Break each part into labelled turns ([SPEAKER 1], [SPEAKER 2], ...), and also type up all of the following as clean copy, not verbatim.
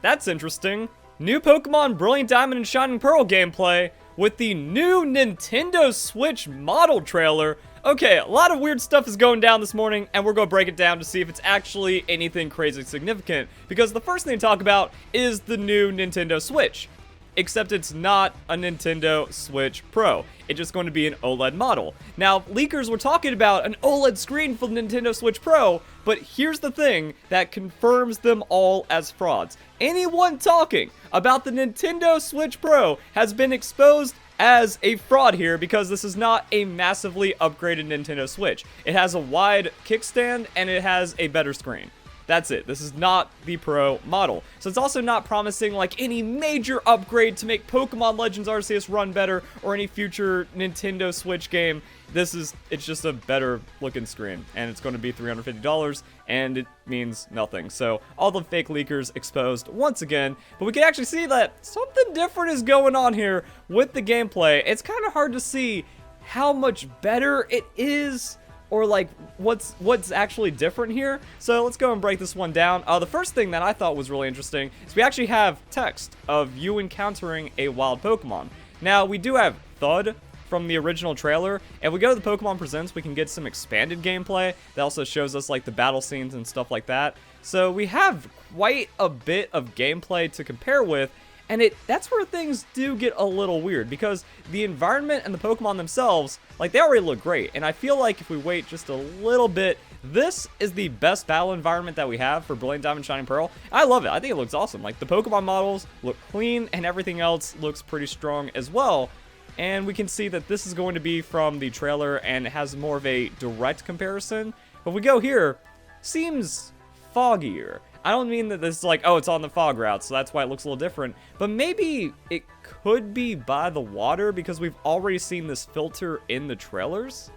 [SPEAKER 1] That's interesting. New Pokemon Brilliant Diamond and Shining Pearl gameplay with the new Nintendo Switch model trailer. Okay, a lot of weird stuff is going down this morning, and we're going to break it down to see if it's actually anything crazy significant, because the first thing to talk about is the new Nintendo Switch. Except it's not a Nintendo Switch Pro. It's just going to be an OLED model. Now, leakers were talking about an OLED screen for the Nintendo Switch Pro, but here's the thing that confirms them all as frauds. Anyone talking about the Nintendo Switch Pro has been exposed as a fraud here, because this is not a massively upgraded Nintendo Switch. It has a wide kickstand and it has a better screen. That's it. This is not the Pro model. So it's also not promising like any major upgrade to make Pokemon Legends Arceus run better or any future Nintendo Switch game. It's just a better looking screen, and it's going to be $350, and it means nothing. So all the fake leakers exposed once again, but we can actually see that something different is going on here with the gameplay. It's kind of hard to see how much better it is, or like what's actually different here. So let's go and break this one down. The first thing that I thought was really interesting is we actually have text of you encountering a wild Pokemon. Now, we do have Thud from the original trailer. If we go to the Pokemon Presents, we can get some expanded gameplay that also shows us like the battle scenes and stuff like that. So we have quite a bit of gameplay to compare with, and that's where things do get a little weird, because the environment and the Pokemon themselves, like, they already look great. And I feel like if we wait just a little bit, this is the best battle environment that we have for Brilliant Diamond Shining Pearl. I love it. I think it looks awesome. Like, the Pokemon models look clean, and everything else looks pretty strong as well. And we can see that this is going to be from the trailer, and it has more of a direct comparison. But we go here, seems foggier. I don't mean that this is like, oh, it's on the fog route, so that's why it looks a little different. But maybe it could be by the water, because we've already seen this filter in the trailers.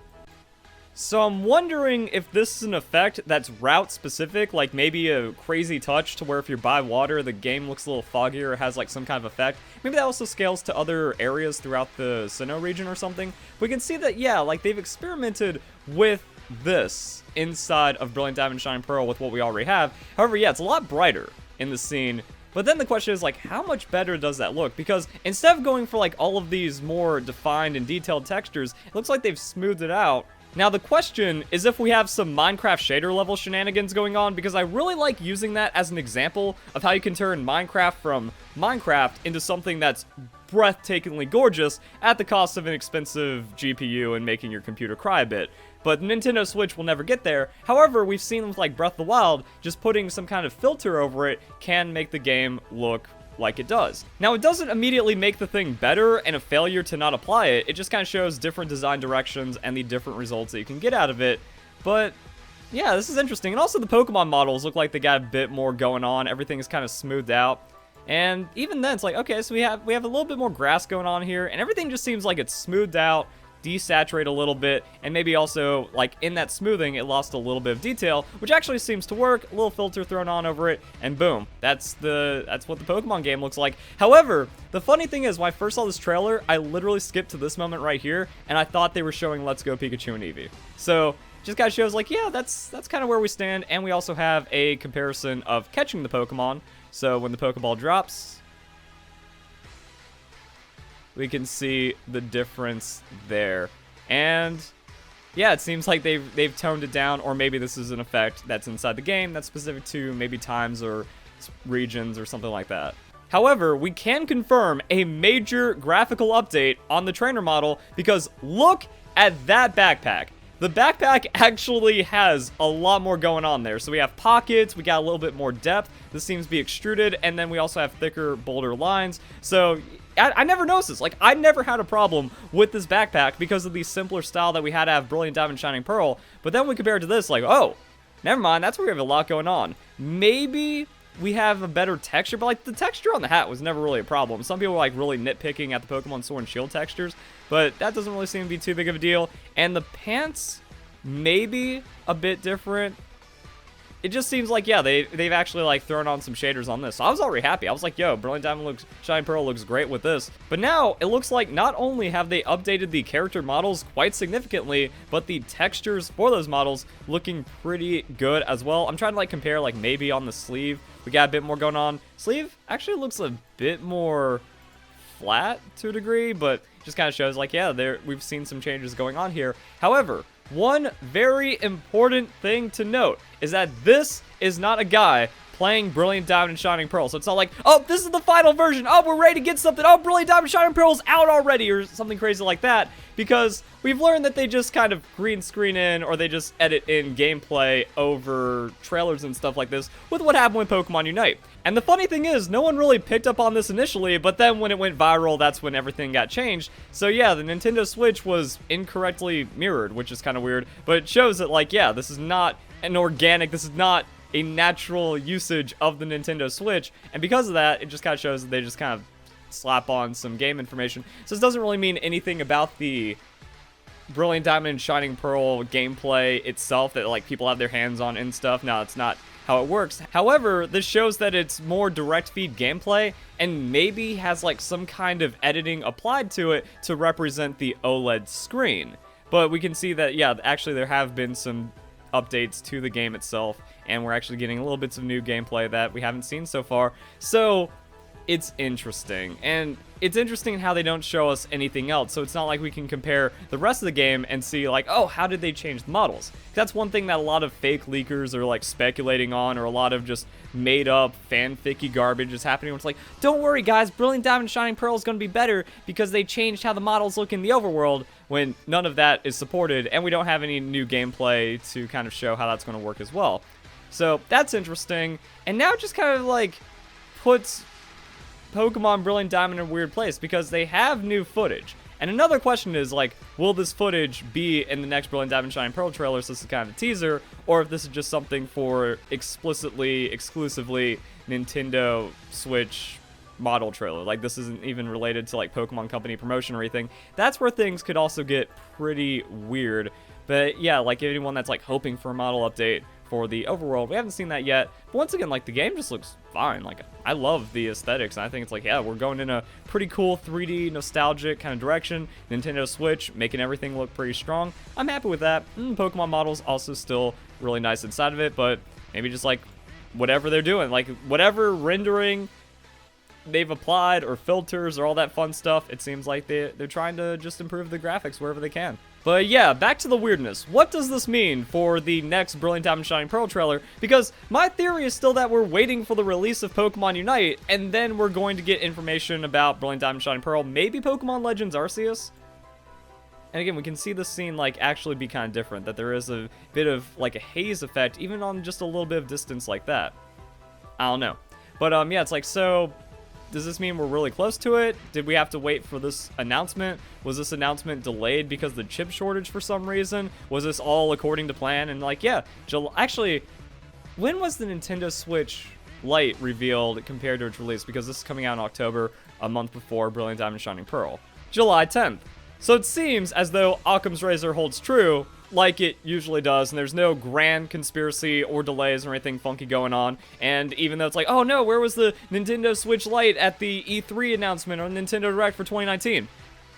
[SPEAKER 1] So I'm wondering if this is an effect that's route specific, like maybe a crazy touch to where if you're by water, the game looks a little foggier or has like some kind of effect. Maybe that also scales to other areas throughout the Sinnoh region or something. We can see that, yeah, like they've experimented with this inside of Brilliant Diamond Shining Pearl with what we already have. However, yeah, it's a lot brighter in the scene. But then the question is, like, how much better does that look? Because instead of going for like all of these more defined and detailed textures, it looks like they've smoothed it out. Now, the question is if we have some Minecraft shader level shenanigans going on, because I really like using that as an example of how you can turn Minecraft from Minecraft into something that's breathtakingly gorgeous at the cost of an expensive GPU and making your computer cry a bit. But Nintendo Switch will never get there. However, we've seen with like Breath of the Wild, just putting some kind of filter over it can make the game look like it does. Now, it doesn't immediately make the thing better and a failure to not apply it. It just kind of shows different design directions and the different results that you can get out of it. But yeah, this is interesting. And also the Pokemon models look like they got a bit more going on. Everything is kind of smoothed out. And even then, it's like, okay, so we have a little bit more grass going on here, and everything just seems like it's smoothed out, desaturate a little bit, and maybe also, like, in that smoothing, it lost a little bit of detail, which actually seems to work. A little filter thrown on over it, and boom, that's what the Pokemon game looks like. However, the funny thing is, when I first saw this trailer, I literally skipped to this moment right here, and I thought they were showing Let's Go Pikachu and Eevee. So just kind of shows, like, yeah, that's kind of where we stand, and we also have a comparison of catching the Pokemon. So when the Pokeball drops, we can see the difference there. And yeah, it seems like they've toned it down, or maybe this is an effect that's inside the game that's specific to maybe times or regions or something like that. However, we can confirm a major graphical update on the trainer model, because look at that backpack. The backpack actually has a lot more going on there. So we have pockets, we got a little bit more depth. This seems to be extruded, and then we also have thicker, bolder lines. So I never noticed this. Like, I never had a problem with this backpack because of the simpler style that we had to have Brilliant Diamond Shining Pearl. But then we compare it to this, like, oh, never mind, that's where we have a lot going on. Maybe we have a better texture, but like the texture on the hat was never really a problem. Some people were like really nitpicking at the Pokemon Sword and Shield textures, but that doesn't really seem to be too big of a deal. And the pants, maybe a bit different. It just seems like, yeah, they've actually like thrown on some shaders on this. So I was already happy. I was like, yo, Brilliant Diamond Shining Pearl looks great with this. But now it looks like not only have they updated the character models quite significantly, but the textures for those models looking pretty good as well. I'm trying to like compare like maybe on the sleeve We got a bit more going on. Sleeve actually looks a bit more flat to a degree, but just kind of shows like, yeah, we've seen some changes going on here. However, one very important thing to note is that this is not a guy playing Brilliant Diamond and Shining Pearl. So it's not like, oh, this is the final version. Oh, we're ready to get something. Oh, Brilliant Diamond and Shining Pearl's out already, or something crazy like that. Because we've learned that they just kind of green screen in, or they just edit in gameplay over trailers and stuff like this with what happened with Pokemon Unite. And the funny thing is, no one really picked up on this initially, but then when it went viral, that's when everything got changed. So yeah, the Nintendo Switch was incorrectly mirrored, which is kind of weird, but it shows that, like, yeah, this is not an organic, this is not a natural usage of the Nintendo Switch, and because of that, it just kind of shows that they just kind of slap on some game information. So this doesn't really mean anything about the Brilliant Diamond and Shining Pearl gameplay itself that, like, people have their hands on and stuff. No, it's not how it works. However, this shows that it's more direct feed gameplay and maybe has like some kind of editing applied to it to represent the OLED screen. But we can see that, yeah, actually there have been some updates to the game itself, and we're actually getting little bits of new gameplay that we haven't seen so far. So it's interesting, and it's interesting how they don't show us anything else, so it's not like we can compare the rest of the game and see like, oh, how did they change the models? That's one thing that a lot of fake leakers are like speculating on, or a lot of just made up fanficky garbage is happening where it's like, don't worry guys, Brilliant Diamond Shining Pearl is going to be better because they changed how the models look in the overworld, when none of that is supported, and we don't have any new gameplay to kind of show how that's going to work as well. So that's interesting, and now it just kind of like puts Pokemon Brilliant Diamond in a weird place because they have new footage. And another question is like, will this footage be in the next Brilliant Diamond Shining Pearl trailer, so this is kind of a teaser, or if this is just something for exclusively Nintendo Switch model trailer, like this isn't even related to like Pokemon Company promotion or anything. That's where things could also get pretty weird. But yeah, like anyone that's like hoping for a model update for the overworld, we haven't seen that yet. But once again, like the game just looks fine. Like I love the aesthetics, and I think it's like, yeah, we're going in a pretty cool 3D nostalgic kind of direction. Nintendo Switch making everything look pretty strong. I'm happy with that. Pokemon models also still really nice inside of it, but maybe just like whatever they're doing, like whatever rendering they've applied or filters or all that fun stuff, it seems like they're trying to just improve the graphics wherever they can. But yeah, back to the weirdness. What does this mean for the next Brilliant Diamond Shining Pearl trailer? Because my theory is still that we're waiting for the release of Pokemon Unite, and then we're going to get information about Brilliant Diamond Shining Pearl, maybe Pokemon Legends Arceus. And again, we can see this scene like actually be kind of different, that there is a bit of like a haze effect, even on just a little bit of distance like that. I don't know. But yeah, it's like, so does this mean we're really close to it? Did we have to wait for this announcement? Was this announcement delayed because of the chip shortage for some reason? Was this all according to plan? And like, yeah, actually, when was the Nintendo Switch Lite revealed compared to its release? Because this is coming out in October, a month before Brilliant Diamond Shining Pearl. July 10th. So it seems as though Occam's razor holds true, like it usually does, and there's no grand conspiracy or delays or anything funky going on. And even though it's like, oh no, where was the Nintendo Switch Lite at the E3 announcement or Nintendo Direct for 2019?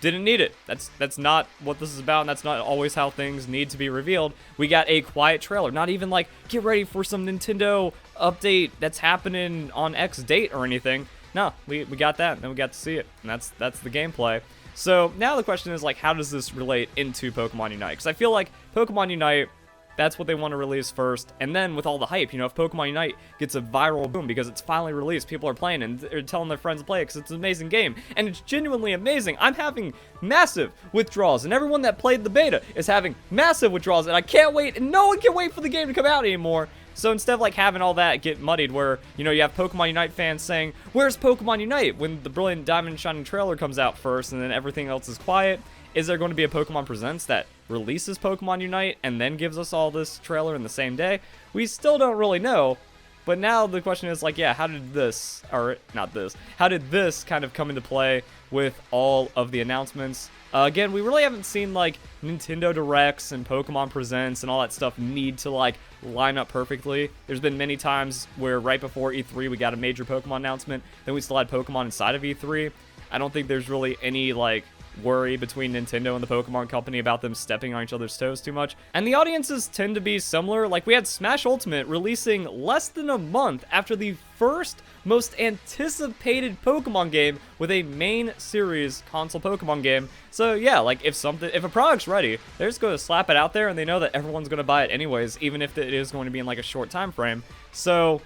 [SPEAKER 1] Didn't need it. That's not what this is about, and that's not always how things need to be revealed. We got a quiet trailer, not even like, get ready for some Nintendo update that's happening on X date or anything. No, we got that, and then we got to see it, and that's the gameplay. So now the question is like, how does this relate into Pokemon Unite? Because I feel like Pokemon Unite, that's what they want to release first, and then with all the hype, you know, if Pokemon Unite gets a viral boom because it's finally released, people are playing and they're telling their friends to play it because it's an amazing game, and it's genuinely amazing. I'm having massive withdrawals, and everyone that played the beta is having massive withdrawals, and I can't wait, and no one can wait for the game to come out anymore. So instead of like having all that get muddied where, you know, you have Pokemon Unite fans saying, where's Pokemon Unite, when the Brilliant Diamond and Shining trailer comes out first and then everything else is quiet, is there going to be a Pokemon Presents that releases Pokemon Unite and then gives us all this trailer in the same day? We still don't really know, but now the question is like, yeah, how did this kind of come into play with all of the announcements? Again, we really haven't seen like Nintendo Directs and Pokemon Presents and all that stuff need to like line up perfectly. There's been many times where right before E3 we got a major Pokemon announcement, then we still had Pokemon inside of E3. I don't think there's really any like worry between Nintendo and the Pokemon Company about them stepping on each other's toes too much. And the audiences tend to be similar. Like, we had Smash Ultimate releasing less than a month after the first most anticipated Pokemon game with a main series console Pokemon game. So yeah, like, if a product's ready, they're just going to slap it out there, and they know that everyone's going to buy it anyways, even if it is going to be in like a short time frame. So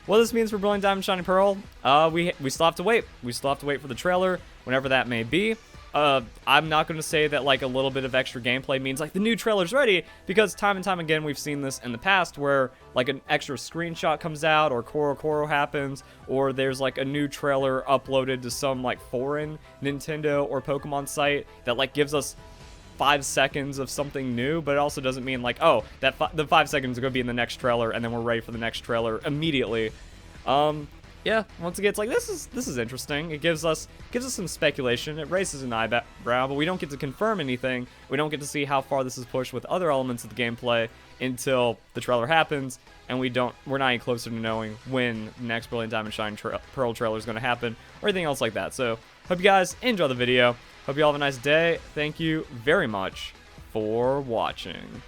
[SPEAKER 1] what this means for Brilliant Diamond Shining Pearl, we still have to wait. We still have to wait for the trailer, whenever that may be. I'm not going to say that like a little bit of extra gameplay means like the new trailer's ready, because time and time again we've seen this in the past where like an extra screenshot comes out, or Koro happens, or there's like a new trailer uploaded to some like foreign Nintendo or Pokemon site that like gives us 5 seconds of something new, but it also doesn't mean like, oh, that the 5 seconds are going to be in the next trailer and then we're ready for the next trailer immediately. Yeah, once again, it's like, this is interesting. It gives us some speculation. It raises an eyebrow, but we don't get to confirm anything. We don't get to see how far this is pushed with other elements of the gameplay until the trailer happens, and we're not any closer to knowing when the next Brilliant Diamond Shining Pearl trailer is going to happen, or anything else like that. So, hope you guys enjoy the video. Hope you all have a nice day. Thank you very much for watching.